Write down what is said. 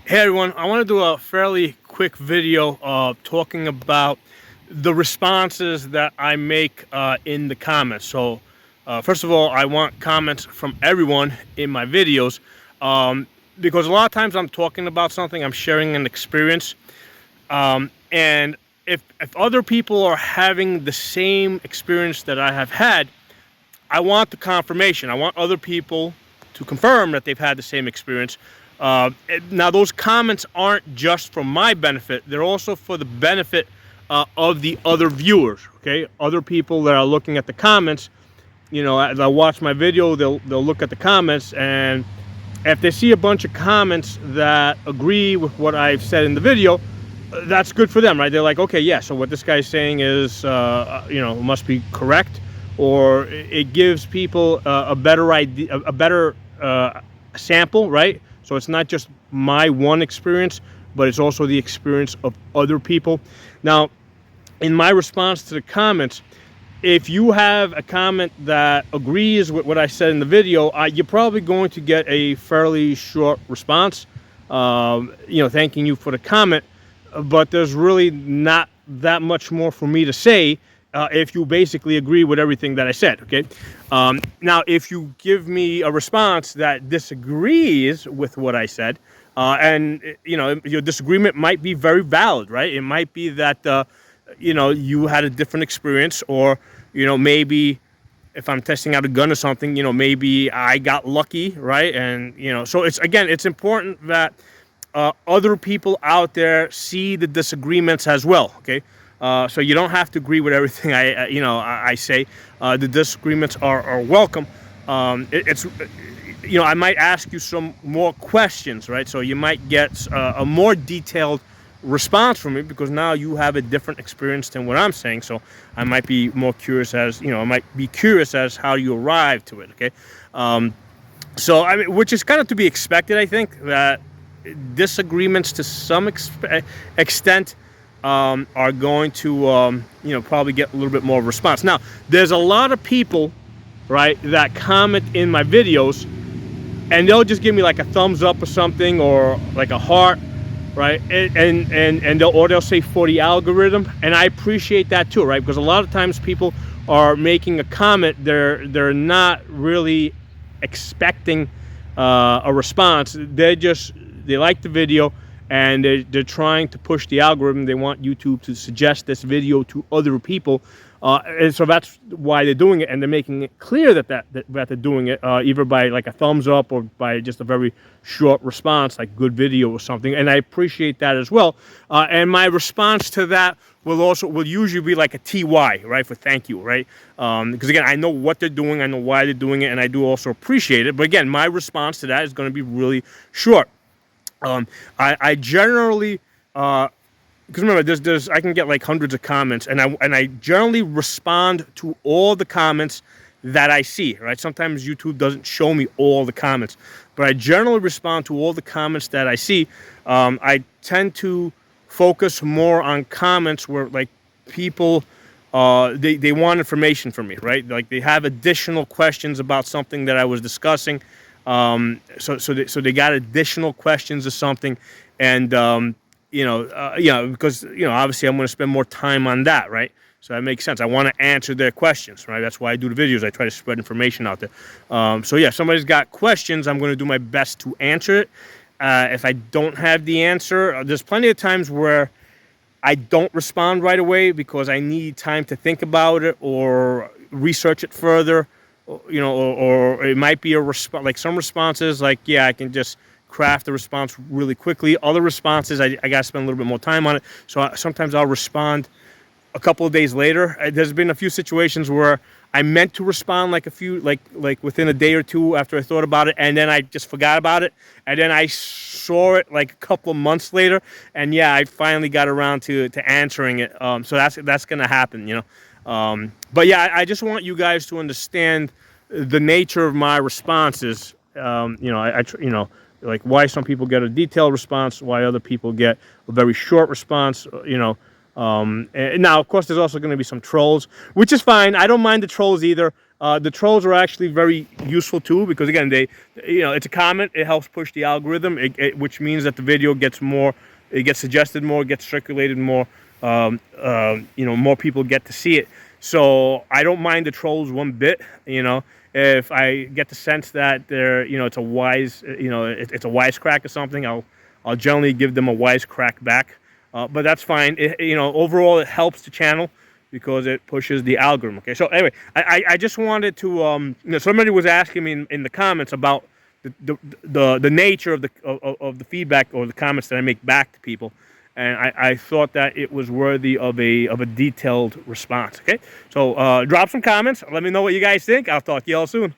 Hey everyone, I want to do a fairly quick video talking about the responses that I make in the comments. So first of all, I want comments from everyone in my videos because a lot of times I'm talking about something, I'm sharing an experience, and if other people are having the same experience that I have had, I want the confirmation. I want other people to confirm that they've had the same experience. Now, those comments aren't just for my benefit. They're also for the benefit of the other viewers, okay? Other people that are looking at the comments, you know, as I watch my video, they'll look at the comments, and if they see a bunch of comments that agree with what I've said in the video, that's good for them, right? They're like, okay, yeah, so what this guy's saying is, you know, must be correct, or it gives people a better idea, a better sample, right? So it's not just my one experience, but it's also the experience of other people. Now, in my response to the comments, if you have a comment that agrees with what I said in the video, you're probably going to get a fairly short response, you know, thanking you for the comment. But there's really not that much more for me to say if you basically agree with everything that I said, okay? Now, if you give me a response that disagrees with what I said, and, you know, your disagreement might be very valid, right? It might be that, you know, you had a different experience, or, you know, maybe if I'm testing out a gun or something, you know, maybe I got lucky, right? And, you know, so it's, again, it's important that other people out there see the disagreements as well, okay? So you don't have to agree with everything I say. The disagreements are welcome. It's, you know, I might ask you some more questions, right? So you might get a more detailed response from me, because now you have a different experience than what I'm saying. So I might be more curious as, you know, I might be curious as how you arrive to it, okay? So, I mean, which is kind of to be expected, I think, that disagreements to some extent are going to, you know, probably get a little bit more response. Now, there's a lot of people, right, that comment in my videos, and they'll just give me like a thumbs up or something, or like a heart, right, and they'll say for the algorithm, and I appreciate that too, right, because a lot of times people are making a comment, they're not really expecting a response. They like the video, and they're trying to push the algorithm. They want YouTube to suggest this video to other people, and so that's why they're doing it, and they're making it clear that they're doing it either by like a thumbs up or by just a very short response, like good video or something, and I appreciate that as well. And my response to that will usually be like a TY, right, for thank you, right? Because again, I know what they're doing, I know why they're doing it, and I do also appreciate it. But again, my response to that is going to be really short. I generally, because remember, there's I can get like hundreds of comments, and I generally respond to all the comments that I see, right? Sometimes YouTube doesn't show me all the comments, but I generally respond to all the comments that I see. I tend to focus more on comments where like people, they want information from me, right? Like they have additional questions about something that I was discussing. So they got additional questions or something, and you know, because, you know, obviously I'm going to spend more time on that, right? So that makes sense. I want to answer their questions, right? That's why I do the videos. I try to spread information out there. So yeah, if somebody's got questions, I'm going to do my best to answer it. If I don't have the answer, there's plenty of times where I don't respond right away because I need time to think about it or research it further. You know, or it might be a response, like some responses, like, yeah, I can just craft a response really quickly. Other responses, I got to spend a little bit more time on it. So sometimes I'll respond a couple of days later. There's been a few situations where I meant to respond like within a day or two after I thought about it, and then I just forgot about it, and then I saw it like a couple of months later, and yeah, I finally got around to answering it. So that's gonna happen, you know. But yeah, I just want you guys to understand the nature of my responses. You know, you know, like why some people get a detailed response, why other people get a very short response, you know. And now, of course, there's also going to be some trolls, which is fine. I don't mind the trolls either. The trolls are actually very useful too, because again, it's a comment. It helps push the algorithm, which means that the video gets more, it gets suggested more, gets circulated more. More people get to see it. So I don't mind the trolls one bit. If I get the sense that they're, it's a wise, it's a wisecrack or something, I'll generally give them a wisecrack back. But that's fine. Overall, it helps the channel because it pushes the algorithm. Okay. So anyway, I just wanted to, somebody was asking me in the comments about the nature of the feedback or the comments that I make back to people. And I thought that it was worthy of a detailed response. Okay, so drop some comments. Let me know what you guys think. I'll talk to you all soon.